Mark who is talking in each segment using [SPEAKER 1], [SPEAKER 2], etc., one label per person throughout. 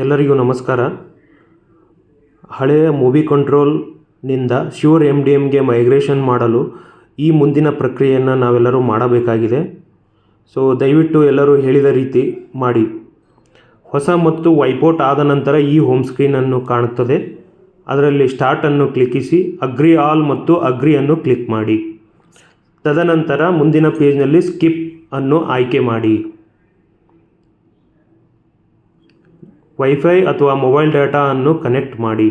[SPEAKER 1] ಎಲ್ಲರಿಗೂ ನಮಸ್ಕಾರ. ಹಳೆಯ ಮೂವಿ ಕಂಟ್ರೋಲ್ನಿಂದ ಶ್ಯೂರ್ MDMಗೆ ಮೈಗ್ರೇಷನ್ ಮಾಡಲು ಈ ಮುಂದಿನ ಪ್ರಕ್ರಿಯೆಯನ್ನು ನಾವೆಲ್ಲರೂ ಮಾಡಬೇಕಾಗಿದೆ. ಸೊ ದಯವಿಟ್ಟು ಎಲ್ಲರೂ ಹೇಳಿದ ರೀತಿ ಮಾಡಿ. ಹೊಸ ಮತ್ತು ವೈಪೌಟ್ ಆದ ನಂತರ ಈ ಹೋಮ್ ಸ್ಕ್ರೀನನ್ನು ಕಾಣುತ್ತದೆ. ಅದರಲ್ಲಿ ಸ್ಟಾರ್ಟನ್ನು ಕ್ಲಿಕ್ಕಿಸಿ ಅಗ್ರಿ ಆಲ್ ಮತ್ತು ಅಗ್ರಿಯನ್ನು ಕ್ಲಿಕ್ ಮಾಡಿ. ತದನಂತರ ಮುಂದಿನ ಪೇಜ್ನಲ್ಲಿ ಸ್ಕಿಪ್ ಅನ್ನು ಆಯ್ಕೆ ಮಾಡಿ. ವೈಫೈ ಅಥವಾ ಮೊಬೈಲ್ ಡಾಟಾ ಅನ್ನು ಕನೆಕ್ಟ್ ಮಾಡಿ.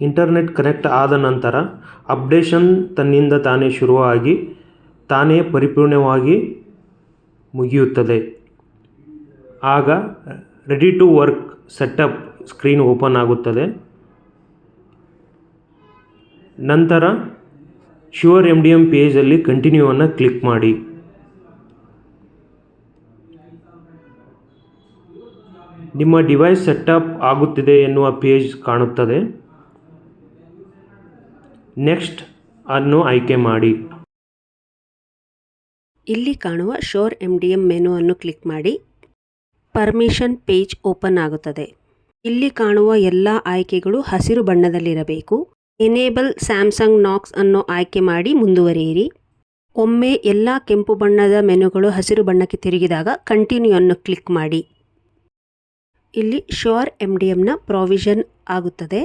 [SPEAKER 1] ಇಂಟರ್ನೆಟ್ ಕನೆಕ್ಟ್ ಆದ ನಂತರ ಅಪ್ಡೇಷನ್ ತನ್ನಿಂದ ತಾನೇ ಶುರುವಾಗಿ ತಾನೇ ಪರಿಪೂರ್ಣವಾಗಿ ಮುಗಿಯುತ್ತದೆ. ಆಗ ready to work setup screen open ಆಗುತ್ತದೆ. ನಂತರ ಶ್ಯೂರ್ MDM ಪೇಜಲ್ಲಿ ಕಂಟಿನ್ಯೂವನ್ನು ಕ್ಲಿಕ್ ಮಾಡಿ. ನಿಮ್ಮ ಡಿವೈಸ್ ಸೆಟಪ್ ಆಗುತ್ತಿದೆ ಎನ್ನುವ ಪೇಜ್ ಕಾಣುತ್ತದೆ. ನೆಕ್ಸ್ಟ್ ಅನ್ನು ಆಯ್ಕೆ ಮಾಡಿ.
[SPEAKER 2] ಇಲ್ಲಿ ಕಾಣುವ ಶ್ಯೂರ್ MDM ಮೆನು ಅನ್ನು ಕ್ಲಿಕ್ ಮಾಡಿ. ಪರ್ಮಿಷನ್ ಪೇಜ್ ಓಪನ್ ಆಗುತ್ತದೆ. ಇಲ್ಲಿ ಕಾಣುವ ಎಲ್ಲ ಆಯ್ಕೆಗಳು ಹಸಿರು ಬಣ್ಣದಲ್ಲಿರಬೇಕು. ಎನೇಬಲ್ ಸ್ಯಾಮ್ಸಂಗ್ ನಾಕ್ಸ್ ಅನ್ನು ಆಯ್ಕೆ ಮಾಡಿ ಮುಂದುವರಿಯಿರಿ. ಒಮ್ಮೆ ಎಲ್ಲ ಕೆಂಪು ಬಣ್ಣದ ಮೆನುಗಳು ಹಸಿರು ಬಣ್ಣಕ್ಕೆ ತಿರುಗಿದಾಗ ಕಂಟಿನ್ಯೂ ಅನ್ನು ಕ್ಲಿಕ್ ಮಾಡಿ. ಇಲ್ಲಿ ಶ್ಯೂರ್ MDMನ ಪ್ರಾವಿಷನ್ ಆಗುತ್ತದೆ.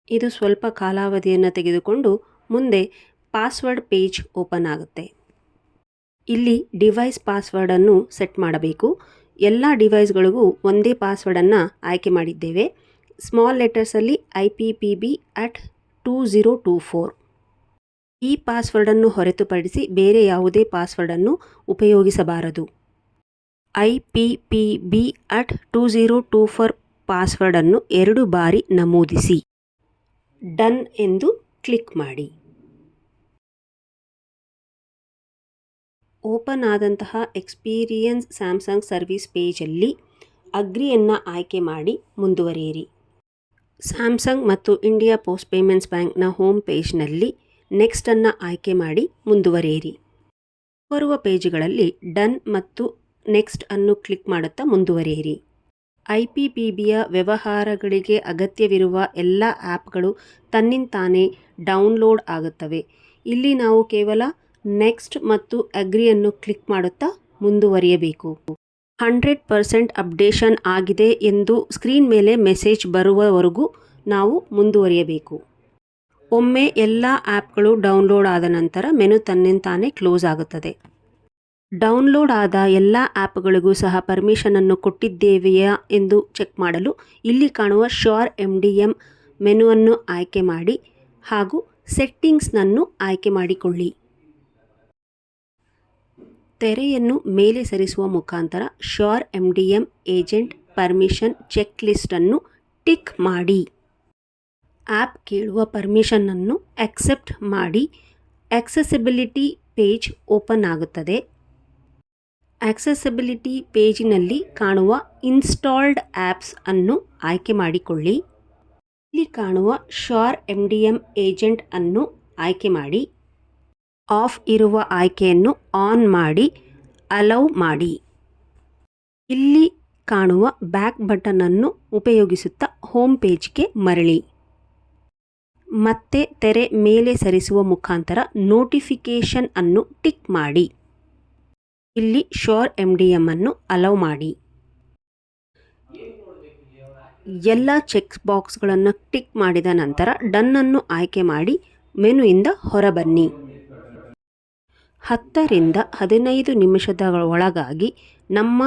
[SPEAKER 2] ಇದು ಸ್ವಲ್ಪ ಕಾಲಾವಧಿಯನ್ನು ತೆಗೆದುಕೊಂಡು ಮುಂದೆ ಪಾಸ್ವರ್ಡ್ ಪೇಜ್ ಓಪನ್ ಆಗುತ್ತೆ. ಇಲ್ಲಿ ಡಿವೈಸ್ ಪಾಸ್ವರ್ಡನ್ನು ಸೆಟ್ ಮಾಡಬೇಕು. ಎಲ್ಲ ಡಿವೈಸ್ಗಳಿಗೂ ಒಂದೇ ಪಾಸ್ವರ್ಡನ್ನು ಆಯ್ಕೆ ಮಾಡಿದ್ದೇವೆ. ಸ್ಮಾಲ್ ಲೆಟರ್ಸಲ್ಲಿ IPPB@2024. ಈ ಪಾಸ್ವರ್ಡನ್ನು ಹೊರತುಪಡಿಸಿ ಬೇರೆ ಯಾವುದೇ ಪಾಸ್ವರ್ಡನ್ನು ಉಪಯೋಗಿಸಬಾರದು. IPPB@2024 ಪಾಸ್ವರ್ಡನ್ನು 2 ಬಾರಿ ನಮೂದಿಸಿ. ಡನ್ ಎಂದು ಕ್ಲಿಕ್ ಮಾಡಿ. ಓಪನ್ ಆದಂತಹ ಎಕ್ಸ್ಪೀರಿಯನ್ಸ್ ಸ್ಯಾಮ್ಸಂಗ್ ಸರ್ವಿಸ್ ಪೇಜಲ್ಲಿ ಅಗ್ರಿಯನ್ನು ಆಯ್ಕೆ ಮಾಡಿ ಮುಂದುವರಿಯಿರಿ. ಸ್ಯಾಮ್ಸಂಗ್ ಮತ್ತು ಇಂಡಿಯಾ ಪೋಸ್ಟ್ ಪೇಮೆಂಟ್ಸ್ ಬ್ಯಾಂಕ್ನ ಹೋಮ್ ಪೇಜ್ನಲ್ಲಿ ನೆಕ್ಸ್ಟನ್ನು ಆಯ್ಕೆ ಮಾಡಿ ಮುಂದುವರಿಯಿರಿ. ಬರುವ ಪೇಜ್ಗಳಲ್ಲಿ ಡನ್ ಮತ್ತು ನೆಕ್ಸ್ಟ್ ಅನ್ನು ಕ್ಲಿಕ್ ಮಾಡುತ್ತಾ ಮುಂದುವರಿಯಿರಿ. IPPBಯ ವ್ಯವಹಾರಗಳಿಗೆ ಅಗತ್ಯವಿರುವ ಎಲ್ಲ ಆ್ಯಪ್ಗಳು ತನ್ನಿಂತಾನೇ ಡೌನ್ಲೋಡ್ ಆಗುತ್ತವೆ. ಇಲ್ಲಿ ನಾವು ಕೇವಲ ನೆಕ್ಸ್ಟ್ ಮತ್ತು ಅಗ್ರಿಯನ್ನು ಕ್ಲಿಕ್ ಮಾಡುತ್ತಾ ಮುಂದುವರಿಯಬೇಕು. 100% ಅಪ್ಡೇಷನ್ ಆಗಿದೆ ಎಂದು ಸ್ಕ್ರೀನ್ ಮೇಲೆ ಮೆಸೇಜ್ ಬರುವವರೆಗೂ ನಾವು ಮುಂದುವರಿಯಬೇಕು. ಒಮ್ಮೆ ಎಲ್ಲ ಆ್ಯಪ್ಗಳು ಡೌನ್ಲೋಡ್ ಆದ ನಂತರ ಮೆನು ತನ್ನಿಂತಾನೇ ಕ್ಲೋಸ್ ಆಗುತ್ತದೆ. ಡೌನ್ಲೋಡ್ ಆದ ಎಲ್ಲ ಆ್ಯಪ್ಗಳಿಗೂ ಸಹ ಪರ್ಮಿಷನನ್ನು ಕೊಟ್ಟಿದ್ದೇವೆಯಾ ಎಂದು ಚೆಕ್ ಮಾಡಲು ಇಲ್ಲಿ ಕಾಣುವ ಶ್ಯೂರ್ MDM ಮೆನುವನ್ನು ಆಯ್ಕೆ ಮಾಡಿ ಹಾಗೂ ಸೆಟ್ಟಿಂಗ್ಸ್ನನ್ನು ಆಯ್ಕೆ ಮಾಡಿಕೊಳ್ಳಿ. ತೆರೆಯನ್ನು ಮೇಲೆ ಸರಿಸುವ ಮುಖಾಂತರ sure MDM agent permission check ಲಿಸ್ಟನ್ನು ಟಿಕ್ ಮಾಡಿ. ಆ್ಯಪ್ ಕೇಳುವ ಪರ್ಮಿಷನನ್ನು ಅಕ್ಸೆಪ್ಟ್ ಮಾಡಿ. ಆಕ್ಸೆಸಿಬಿಲಿಟಿ ಪೇಜ್ ಓಪನ್ ಆಗುತ್ತದೆ. ಆಕ್ಸೆಸಿಬಿಲಿಟಿ ಪೇಜಿನಲ್ಲಿ ಕಾಣುವ ಇನ್ಸ್ಟಾಲ್ಡ್ ಆ್ಯಪ್ಸ್ ಅನ್ನು ಆಯ್ಕೆ ಮಾಡಿಕೊಳ್ಳಿ. ಇಲ್ಲಿ ಕಾಣುವ ಶ್ಯೂರ್ MDM ಏಜೆಂಟ್ ಅನ್ನು ಆಯ್ಕೆ ಮಾಡಿ. ಆಫ್ ಇರುವ ಆಯ್ಕೆಯನ್ನು ಆನ್ ಮಾಡಿ ಅಲೌ ಮಾಡಿ. ಇಲ್ಲಿ ಕಾಣುವ ಬ್ಯಾಕ್ ಬಟನ್ ಅನ್ನು ಉಪಯೋಗಿಸುತ್ತಾ ಹೋಮ್ ಪೇಜ್ಗೆ ಮರಳಿ. ಮತ್ತೆ ತೆರೆ ಮೇಲೆ ಸರಿಸುವ ಮುಖಾಂತರ ನೋಟಿಫಿಕೇಷನ್ ಅನ್ನು ಟಿಕ್ ಮಾಡಿ. ಇಲ್ಲಿ ಶ್ಯೂರ್ MDM ಅನ್ನು ಅಲೌ ಮಾಡಿ. ಎಲ್ಲ ಚೆಕ್ ಬಾಕ್ಸ್ಗಳನ್ನು ಟಿಕ್ ಮಾಡಿದ ನಂತರ ಡನ್ ಅನ್ನು ಆಯ್ಕೆ ಮಾಡಿ ಮೆನುಯಿಂದ ಹೊರಬನ್ನಿ. 10 ರಿಂದ 15 ನಿಮಿಷದ ಒಳಗಾಗಿ ನಮ್ಮ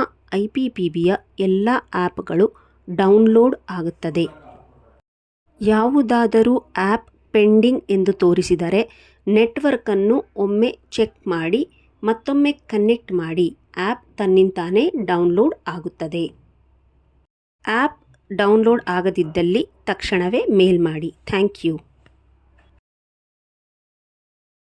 [SPEAKER 2] IPPBಯ ಎಲ್ಲ ಆ್ಯಪ್ಗಳು ಡೌನ್ಲೋಡ್ ಆಗುತ್ತದೆ. ಯಾವುದಾದರೂ ಆ್ಯಪ್ ಪೆಂಡಿಂಗ್ ಎಂದು ತೋರಿಸಿದರೆ ನೆಟ್ವರ್ಕನ್ನು ಒಮ್ಮೆ ಚೆಕ್ ಮಾಡಿ ಮತ್ತೊಮ್ಮೆ ಕನೆಕ್ಟ್ ಮಾಡಿ. ಆ್ಯಪ್ ತನ್ನಿಂತಾನೇ ಡೌನ್ಲೋಡ್ ಆಗುತ್ತದೆ. ಆ್ಯಪ್ ಡೌನ್ಲೋಡ್ ಆಗದಿದ್ದಲ್ಲಿ ತಕ್ಷಣವೇ ಮೇಲ್ ಮಾಡಿ. Thank you.